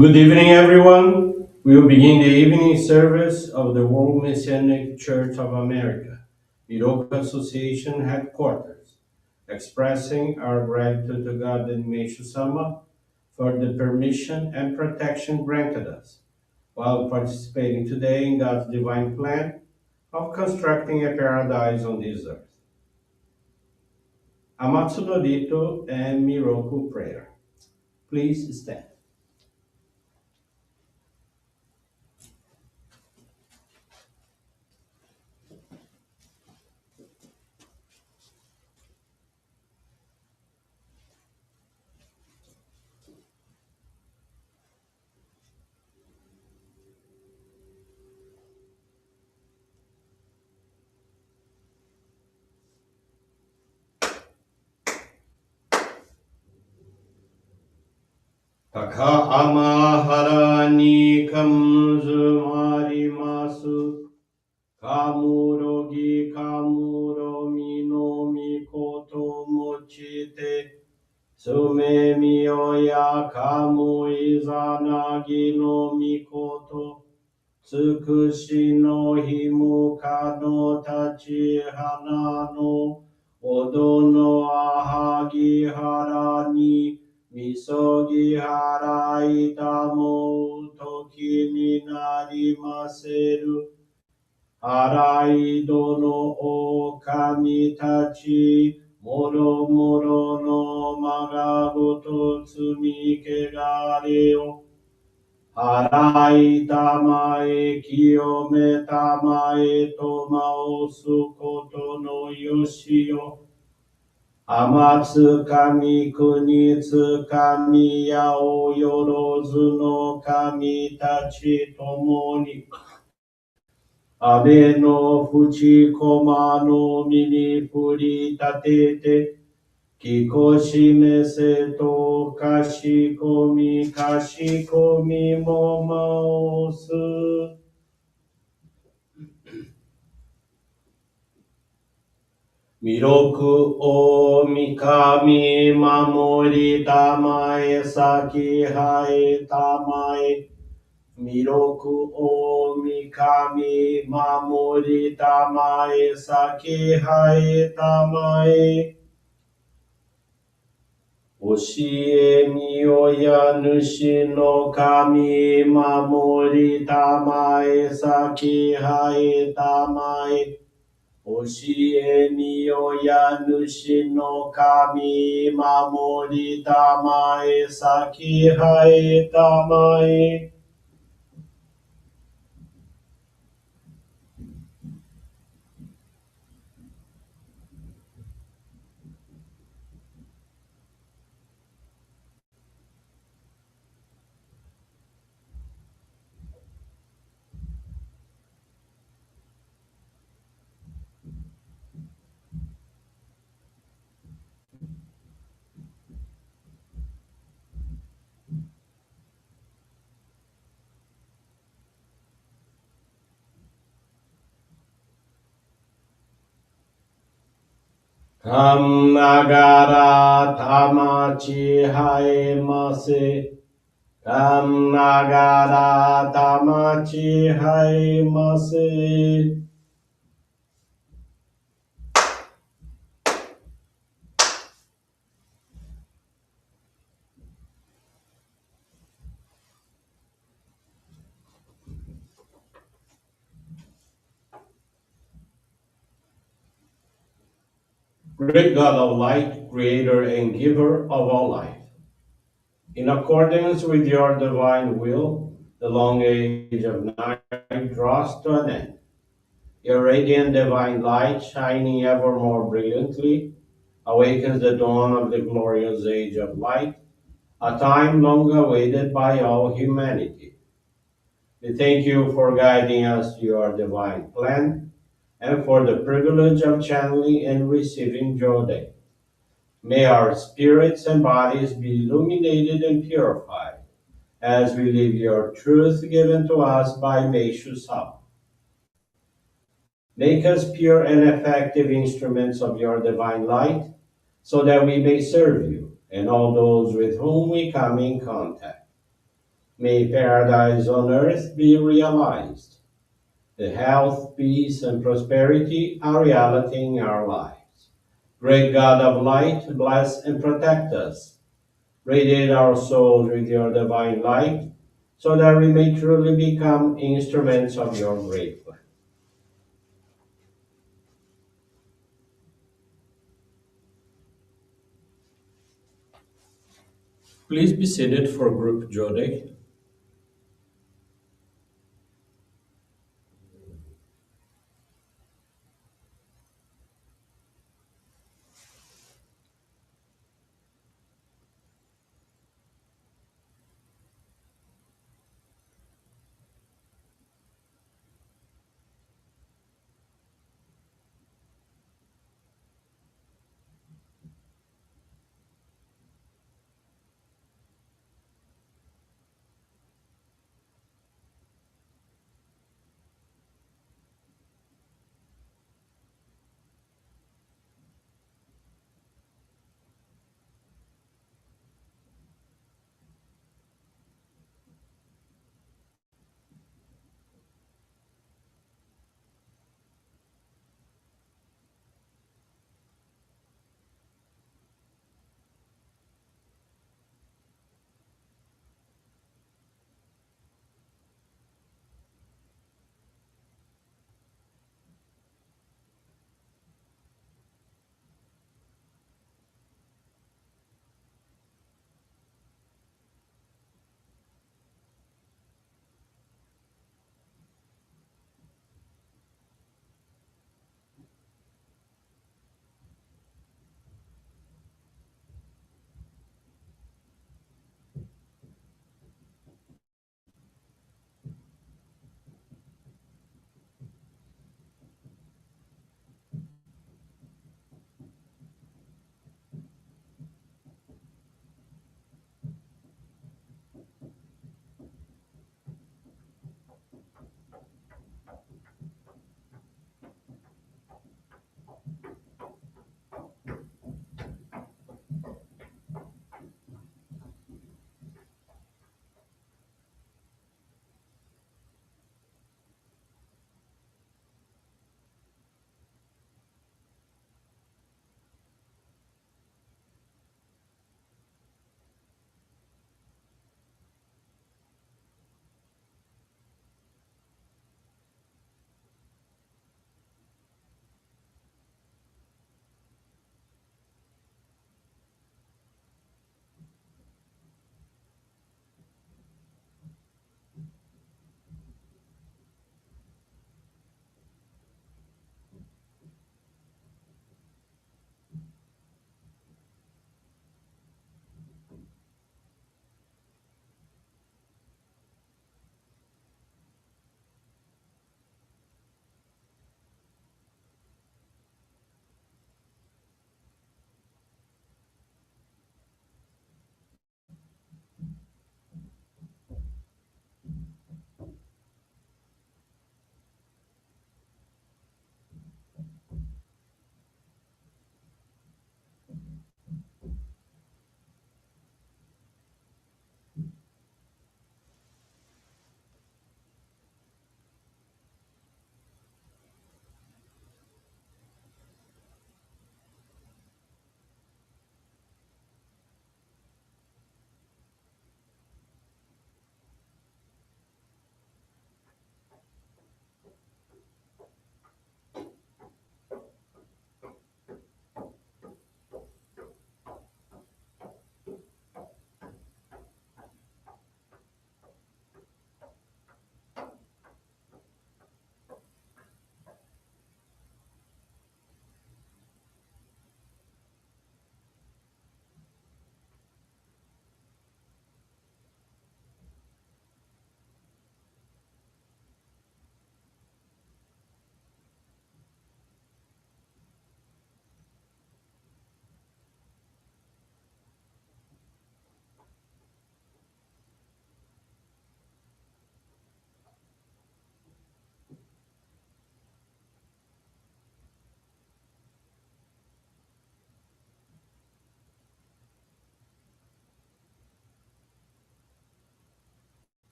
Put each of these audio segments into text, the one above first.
Good evening, everyone. We will begin the evening service of the World Messianic Church of America, Miroku Association headquarters, expressing our gratitude to God and Meishu-sama for the permission and protection granted us while participating today in God's divine plan of constructing a paradise on this earth. Amatsu-Norito and Miroku Prayer. Please stand. Taka amahara ni kamzu marimasu. Kamurogi kamuro mino mikoto mochite. Sume miyoya kamu izanagi no mikoto. Tsukushi no himuka no tachi hana no. Odo no ahagi hara ni. Misogi hara itamo toki ni narimaseru. Araido no okami tachi. Moro moro no magagoto tsumi kegare o. Harai tamae kiyome tamae tomao sukoto no yoshio. Amatsu kami kunitsu kami yao yorozu no kami tachi tomoni. Abe no fuchi koma no mini furi tatete. Kikoshi mese to kashikomi momosu. Miroku o mikami mamori tamae saki hae tamae. Miroku o mikami mamori tamae saki hae tamae. Oshie miyoya nushi no kami mamori tamae saki hae tamae. Oshie miyoya nushi no kami mamori tamae saki hae tamae. Kam nagara tamachi haemase. Kam nagara tamachi haemase. Great God of light, creator and giver of all life, in accordance with your divine will, the long age of night draws to an end. Your radiant divine light, shining ever more brilliantly, awakens the dawn of the glorious age of light, a time long awaited by all humanity. We thank you for guiding us to your divine plan and for the privilege of channeling and receiving Johrei. May our spirits and bodies be illuminated and purified as we live your truth given to us by Meishu-sama. Make us pure and effective instruments of your divine light, so that we may serve you and all those with whom we come in contact. May paradise on earth be realized, the health, peace, and prosperity are reality in our lives. Great God of light, bless and protect us. Radiate our souls with your divine light, so that we may truly become instruments of your great plan. Please be seated for group Johrei.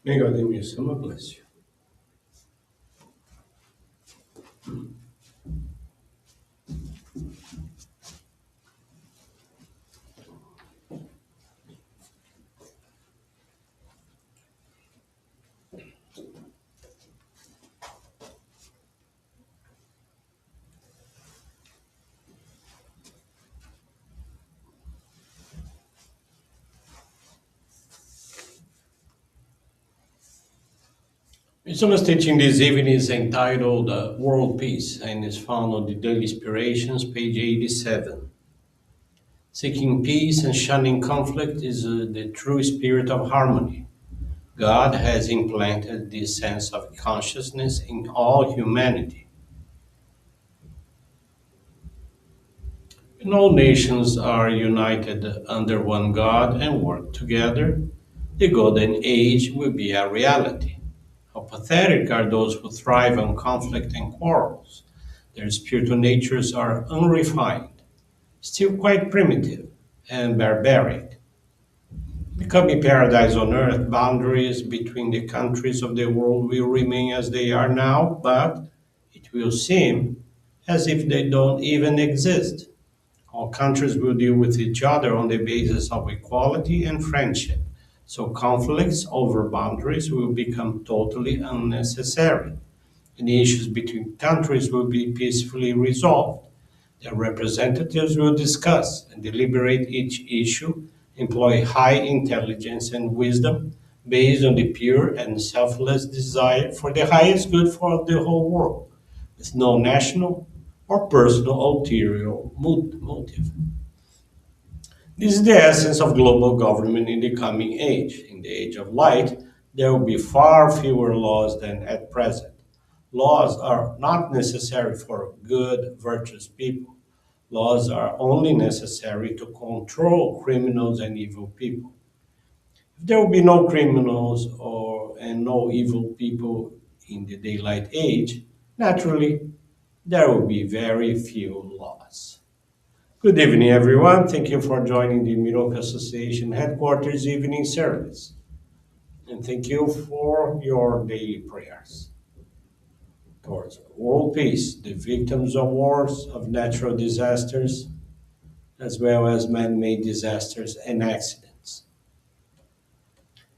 May God in Meishu-sama bless you. Meishu-sama's teaching this evening is entitled World Peace and is found on the Daily Inspirations, page 87. Seeking peace and shunning conflict is the true spirit of harmony. God has implanted this sense of consciousness in all humanity. When all nations are united under one God and work together, the golden age will be a reality. How pathetic are those who thrive on conflict and quarrels. Their spiritual natures are unrefined, still quite primitive and barbaric. Becoming paradise on earth, boundaries between the countries of the world will remain as they are now, but it will seem as if they don't even exist. All countries will deal with each other on the basis of equality and friendship, so conflicts over boundaries will become totally unnecessary. And issues between countries will be peacefully resolved. Their representatives will discuss and deliberate each issue, employ high intelligence and wisdom based on the pure and selfless desire for the highest good for the whole world, with no national or personal ulterior motive. This is the essence of global government in the coming age. In the age of light, there will be far fewer laws than at present. Laws are not necessary for good, virtuous people. Laws are only necessary to control criminals and evil people. If there will be no criminals and no evil people in the daylight age, naturally, there will be very few laws. Good evening, everyone. Thank you for joining the Miroku Association headquarters evening service. And thank you for your daily prayers towards world peace, the victims of wars, of natural disasters, as well as man-made disasters and accidents.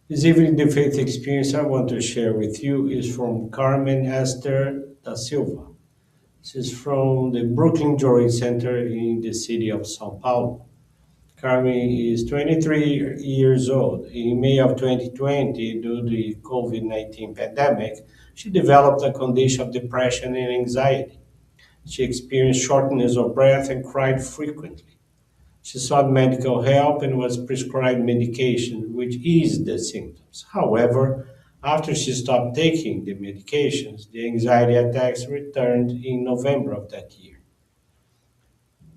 This evening, the faith experience I want to share with you is from Carmen Esther da Silva. This is from the Brooklyn Johrei Center in the city of São Paulo. Carmen is 23 years old. In May of 2020, due to the COVID-19 pandemic, she developed a condition of depression and anxiety. She experienced shortness of breath and cried frequently. She sought medical help and was prescribed medication, which eased the symptoms. However, after she stopped taking the medications, the anxiety attacks returned in November of that year.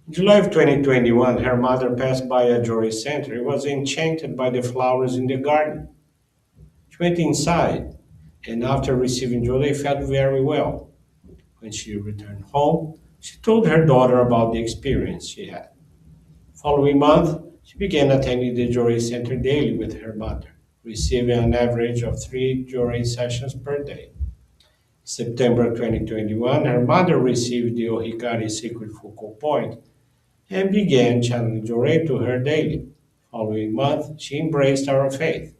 In July of 2021, her mother passed by a Johrei center and was enchanted by the flowers in the garden. She went inside, and after receiving Johrei, felt very well. When she returned home, she told her daughter about the experience she had. Following month, she began attending the Johrei Center daily with her mother, receiving an average of 3 Johrei sessions per day. September 2021, her mother received the Ohikari Secret Focal Point and began channeling Johrei to her daily. Following month, she embraced our faith.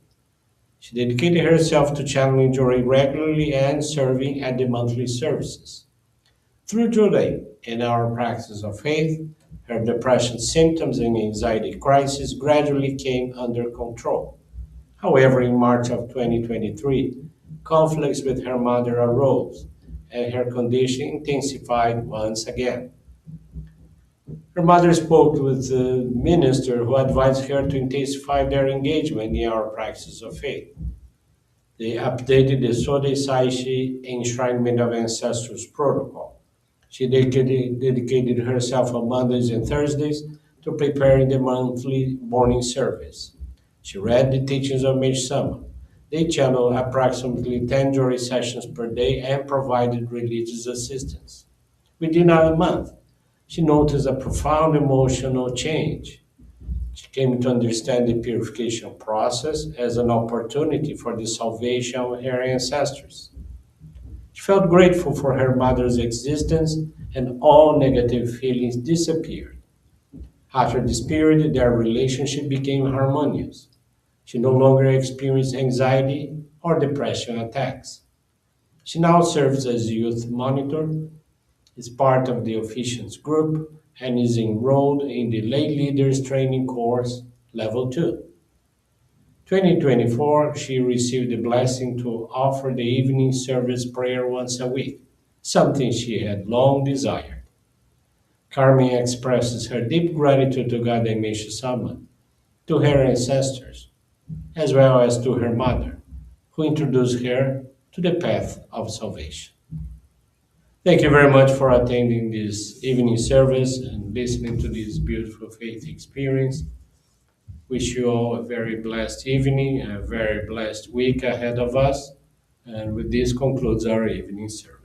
She dedicated herself to channeling Johrei regularly and serving at the monthly services. Through Johrei and our practice of faith, her depression symptoms and anxiety crisis gradually came under control. However, in March of 2023, conflicts with her mother arose, and her condition intensified once again. Her mother spoke with the minister who advised her to intensify their engagement in our practice of faith. They updated the Sode Saishi Enshrinement of Ancestors protocol. She dedicated herself on Mondays and Thursdays to preparing the monthly morning service. She read the teachings of Meishu-sama. They channeled approximately 10 Johrei sessions per day and provided religious assistance. Within a month, she noticed a profound emotional change. She came to understand the purification process as an opportunity for the salvation of her ancestors. She felt grateful for her mother's existence, and all negative feelings disappeared. After this period, their relationship became harmonious. She no longer experienced anxiety or depression attacks. She now serves as youth monitor, is part of the officiants group, and is enrolled in the lay leaders training course level 2. 2024, she received the blessing to offer the evening service prayer once a week, something she had long desired. Carmen expresses her deep gratitude to God and Meishu-sama, to her ancestors, as well as to her mother, who introduced her to the path of salvation. Thank you very much for attending this evening service and listening to this beautiful faith experience. Wish you all a very blessed evening, a very blessed week ahead of us. And with this concludes our evening service.